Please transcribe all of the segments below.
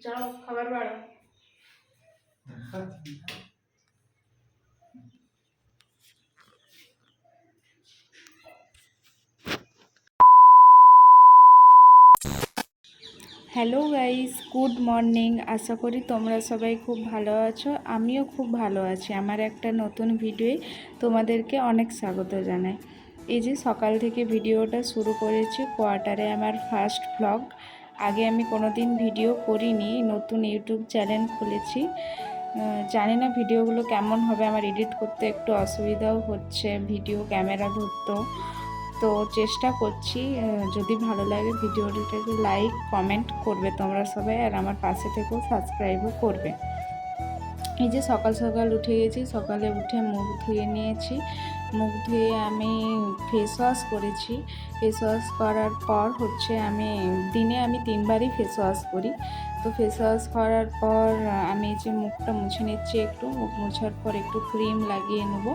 যাও খাবার বাড়ো। Hello guys, good morning. আশা করি তোমরা সবাই খুব ভালো আছো। আমিও খুব ভালো আছি। আমার একটা নতুন ভিডিওয়ে তোমাদেরকে অনেক স্বাগত জানাই। এই যে সকাল থেকে ভিডিওটা শুরু করেছি, কোয়ার্টারে আমার ফার্স্ট ভ্লগ। আগে আমি কোনোদিন ভিডিও করিনি, নতুন ইউটিউব চ্যানেল খুলেছি। জানি না ভিডিওগুলো কেমন হবে, আমার এডিট করতে একটু অসুবিধাও হচ্ছে, ভিডিও ক্যামেরা ধরতেও। তো চেষ্টা করছি, যদি ভালো লাগে ভিডিওটাকে লাইক কমেন্ট করবে তোমরা সবাই, আর আমার পাশে থেকেও সাবস্ক্রাইবও করবে। এই যে সকাল সকাল উঠে গেছি, সকালে উঠে মুখ ধুয়ে নিয়েছি। মুখ ধুয়ে আমি ফেস ওয়াশ করেছি। ফেস ওয়াশ করার পর হচ্ছে দিনে আমি 3বারই ফেস ওয়াশ করি। তো ফেস ওয়াশ করার পর আমি যে মুখটা মুছে নিচ্ছি, একটু মুখ মোছার পর একটু ক্রিম লাগিয়ে নেবো।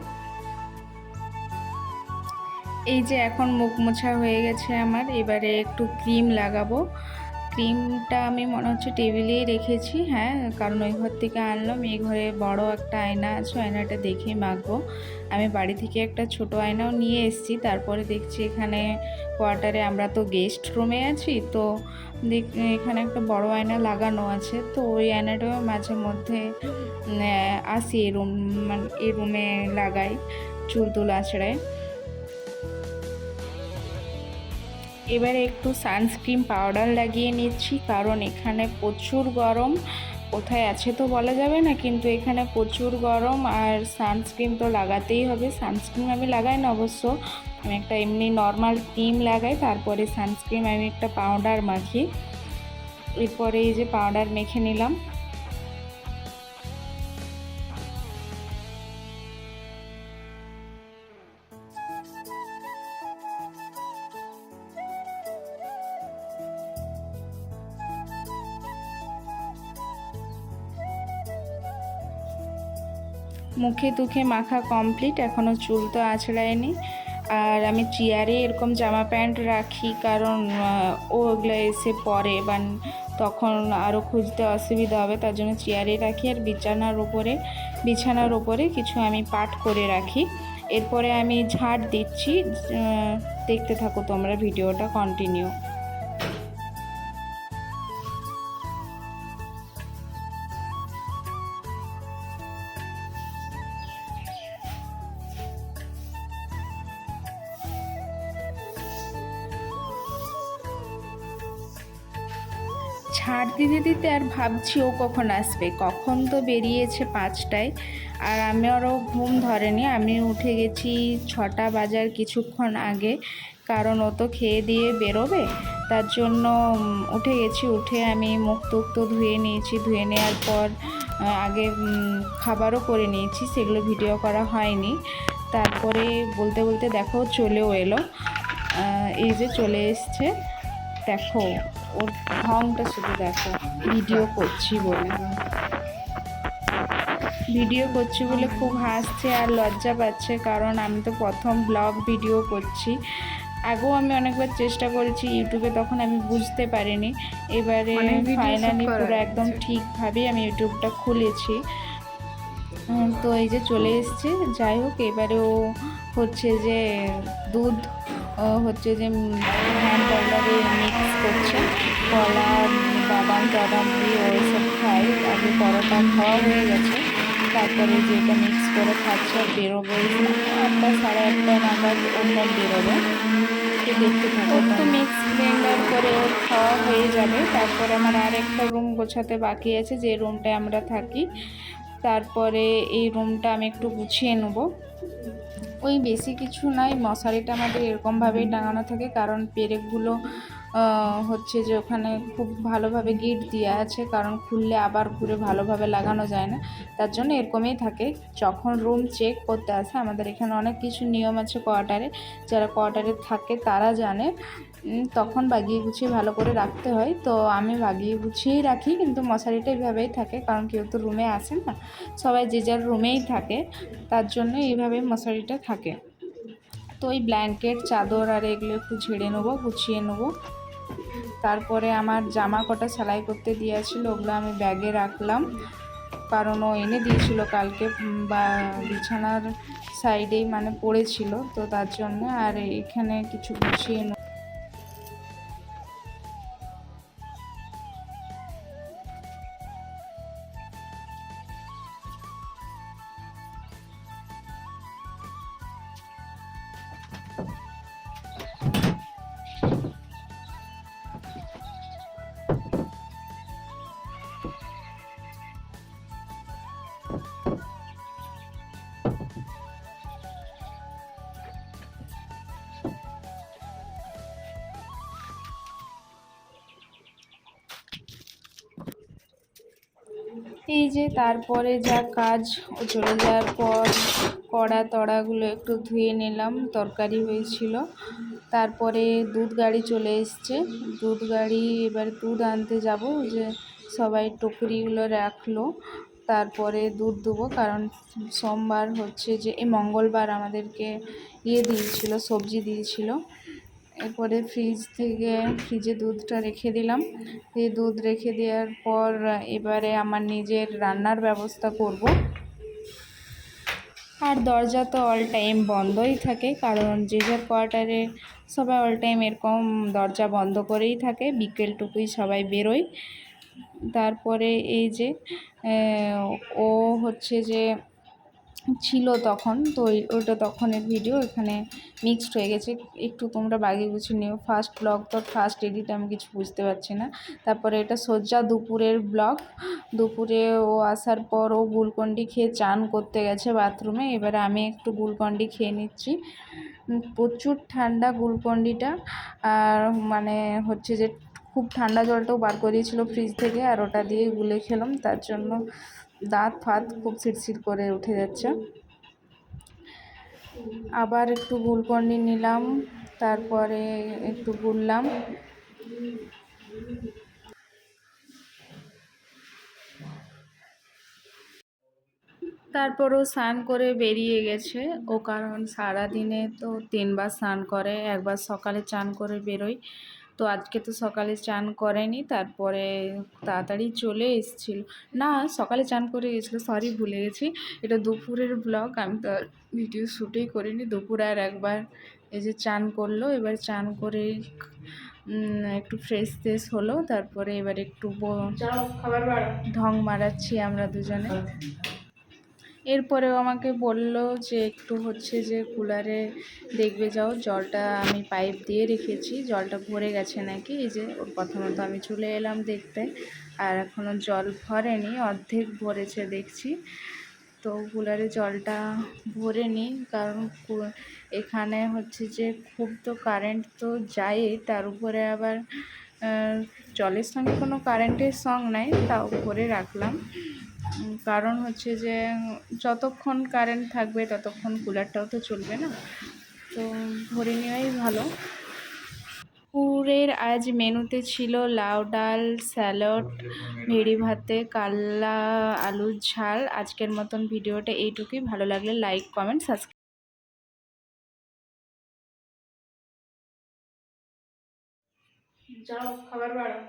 এই যে এখন মুখ মোছা হয়ে গেছে আমার, এবারে একটু ক্রিম লাগাবো। ক্রিমটা আমি মনে হচ্ছে টেবিলেই রেখেছি, হ্যাঁ, কারণ ওই ঘর থেকে আনলাম। এই ঘরে বড় একটা আয়না আছে, আয়নাটা দেখেই মাখবো। আমি বাড়ি থেকে একটা ছোট আয়নাও নিয়ে এসেছি। তারপরে দেখছি এখানে কোয়ার্টারে আমরা তো গেস্ট রুমে আছি, তো এখানে একটা বড় আয়না লাগানো আছে। তো ওই আয়নাটাও মাঝে মধ্যে আসি, এই রুমে লাগাই, চুল তুল আঁচড়ায়। এবারে একটু সানস্ক্রিন পাউডার লাগিয়ে নিচ্ছি, কারণ এখানে প্রচুর গরম। কোথায় আছে তো বলা যাবে না, কিন্তু এখানে প্রচুর গরম, আর সানস্ক্রিন তো লাগাতেই হবে। সানস্ক্রিন আমি লাগাই না অবশ্য, আমি একটা এমনি নর্মাল ক্রিম লাগাই, তারপরে সানস্ক্রিন আমি একটা পাউডার মাখি। এরপরে এই যে পাউডার মেখে নিলাম। মুখে তুখে মাখা কমপ্লিট, এখনও চুল তো আঁচড়ায়নি। আর আমি চেয়ারে এরকম জামা প্যান্ট রাখি, কারণ ওগুলো এসে পরে বা তখন আরও খুঁজতে অসুবিধা হবে, তার জন্য চেয়ারে রাখি। আর বিছানার ওপরে কিছু আমি পাট করে রাখি। এরপরে আমি ঝাড় দিচ্ছি, দেখতে থাকো তোমরা ভিডিওটা কন্টিনিউ। ঝাড় দিতে দিতে আর ভাবছি ও কখন আসবে, কখন তো বেরিয়েছে 5টায়, আর আমারও ঘুম ধরেনি। আমি উঠে গেছি 6টা বাজার কিছুক্ষণ আগে, কারণ ও তো খেয়ে দিয়ে বেরোবে, তার জন্য উঠে গেছি। উঠে আমি মুখ টুক তো ধুয়ে নিয়েছি, ধুয়ে নেওয়ার পর আগে খাবারও করে নিয়েছি, সেগুলো ভিডিও করা হয়নি। তারপরে বলতে বলতে দেখো চলেও এলো, এই যে চলে এসছে। দেখো ওর ঢংটা শুধু দেখো, ভিডিও করছি বলে খুব হাসছে আর লজ্জা পাচ্ছে, কারণ আমি তো প্রথম ব্লগ ভিডিও করছি। আগেও আমি অনেকবার চেষ্টা করেছি ইউটিউবে, তখন আমি বুঝতে পারিনি। এবারে ফাইনালি পুরো একদম ঠিকভাবেই আমি ইউটিউবটা খুলেছি। তো এই যে চলে এসছে। যাই হোক, এবারে ও হচ্ছে যে দুধ হচ্ছে যে হ্যান্ড পাউডারে মিক্স করছে, কলা বাদাম টাদাম দিয়ে ওইসব খাই। আগে পরোটা খাওয়া হয়ে গেছে, তারপরে যেটা মিক্স করে খাচ্ছে। আর বেরোবে 8টা সাড়ে 8টা নাগাদ ওটা বেরোবে। দেখতে থাকো, তো মিক্স ব্লেন্ডার করে ওর খাওয়া হয়ে যাবে। তারপরে আমার আর একটা রুম গোছাতে বাকি আছে, যে রুমটায় আমরা থাকি। তারপরে এই রুমটা আমি একটু গুছিয়ে নেব। ওই বেশি কিছু নাই, মশারিটা আমাদের এরকমভাবেই টাঙানো থাকে, কারণ পেরেকগুলো হচ্ছে যে ওখানে খুব ভালোভাবে গিট দেওয়া আছে, কারণ খুললে আবার ঘুরে ভালোভাবে লাগানো যায় না, তার জন্য এরকমই থাকে। যখন রুম চেক করতে আসে, আমাদের এখানে অনেক কিছু নিয়ম আছে কোয়ার্টারে, যারা কোয়ার্টারে থাকে তারা জানে, তখন বাগিয়ে গুছিয়ে ভালো করে রাখতে হয়। তো আমি বাগিয়ে গুছিয়েই রাখি, কিন্তু মশারিটা এইভাবেই থাকে, কারণ কেউ তো রুমে আসে না, সবাই যে যার রুমেই থাকে, তার জন্য এইভাবে মশারিটা থাকে। তো ওই ব্ল্যাঙ্কেট চাদর আর এগুলো একটু ঝেড়ে নেবো, গুছিয়ে নেবো। তারপরে আমার জামা কটা সেলাই করতে দিয়েছিল, ওগুলো আমি ব্যাগে রাখলাম, কারণ ও এনে দিয়েছিল কালকে, বা বিছানার সাইডেই মানে পড়েছিল, তো তার জন্য। আর এখানে কিছু গুছিয়ে এই যে তারপরে যা কাজ, ও চলে যাওয়ার পর কড়া তড়াগুলো একটু ধুয়ে নিলাম, তরকারি হয়েছিল। তারপরে দুধ গাড়ি চলে এসছে, দুধ গাড়ি এবার দুধ আনতে যাব, যে সবাই টুকরিগুলো রাখলো, তারপরে দুধ দেবো, কারণ সোমবার হচ্ছে যে এই মঙ্গলবার আমাদেরকে দিয়েছিল, সবজি দিয়েছিল। এরপরে ফ্রিজে দুধটা রেখে দিলাম। এই দুধ রেখে দেওয়ার পর এবারে আমার নিজের রান্নার ব্যবস্থা করব। আর দরজা তো অল টাইম বন্ধই থাকে, কারণ যে যার কোয়ার্টারে সবাই অল টাইম এরকম দরজা বন্ধ করেই থাকে, বিকেলটুকুই সবাই বেরোয়। তারপরে এই যে ও হচ্ছে যে ছিল তখন, তো ওইটা তখনের ভিডিও এখানে মিক্সড হয়ে গেছে, একটু তোমরা বাগিয়ে গুছিয়ে নিও। ফার্স্ট ব্লগ তো, ফার্স্ট এডিট আমি কিছু বুঝতে পারছি না। তারপরে এটা সোজা দুপুরের ব্লগ। দুপুরে ও আসার পর ও গ্লুকন্ডি খেয়ে চান করতে গেছে বাথরুমে, এবারে আমি একটু গ্লুকন্ডি খেয়ে নিচ্ছি। প্রচুর ঠান্ডা গ্লুকন্ডিটা, আর মানে হচ্ছে যে খুব ঠান্ডা জলটাও বার করিয়েছিল ফ্রিজ থেকে, আর ওটা দিয়ে গুলে খেলাম, তার জন্য দাঁত ফাত খুব শিরশির করে উঠে যাচ্ছে। আবার একটু গ্লুকন্ডি নিলাম, তারপরে একটু গুললাম। তারপরও স্নান করে বেরিয়ে গেছে ও, কারণ সারাদিনে তো 3বার স্নান করে, একবার সকালে চান করে বেরোয়, তো আজকে তো সকালে চান করেনি, তারপরে তাড়াতাড়ি চলে এসেছিল। না, সকালে চান করে গেছিলো, সরি ভুলে গেছি, এটা দুপুরের ব্লগ, আমি তো ভিডিও শ্যুটেই করিনি। দুপুরে আর একবার এই যে চান করলো, এবার চান করে একটু ফ্রেশ ট্রেশ হলো, তারপরে এবার একটু ঢং মারাচ্ছি আমরা দুজনে। এরপরেও আমাকে বলল যে একটু হচ্ছে যে কুলারে দেখবে যাও, জলটা আমি পাইপ দিয়ে রেখেছি, জলটা ভরে গেছে নাকি। এই যে ওর কথা মতো আমি চলে এলাম দেখতে, আর এখনও জল ভরেনি, অর্ধেক ভরেছে দেখছি। তো কুলারে জলটা ভরে নিই, কারণ এখানে হচ্ছে যে খুব তো কারেন্ট তো যায়, তার উপরে আবার জলের সঙ্গে কোনো কারেন্টের সঙ্গ নাই, তাও ভরে রাখলাম। কারণ হচ্ছে যে যতক্ষণ কারেন্ট থাকবে ততক্ষণ কুলারটাও তো চলবে না, তো ভরে নেওয়াই ভালো। দুপুরের আজ মেনুতে ছিল লাউ ডাল, স্যালাড, ভেড়ি ভাতে, কাল্লা আলুর ঝাল। আজকের মতন ভিডিওটা এইটুকুই, ভালো লাগলে লাইক, কমেন্ট, সাবস্ক্রাইব। যাও খাবার বাড়াও।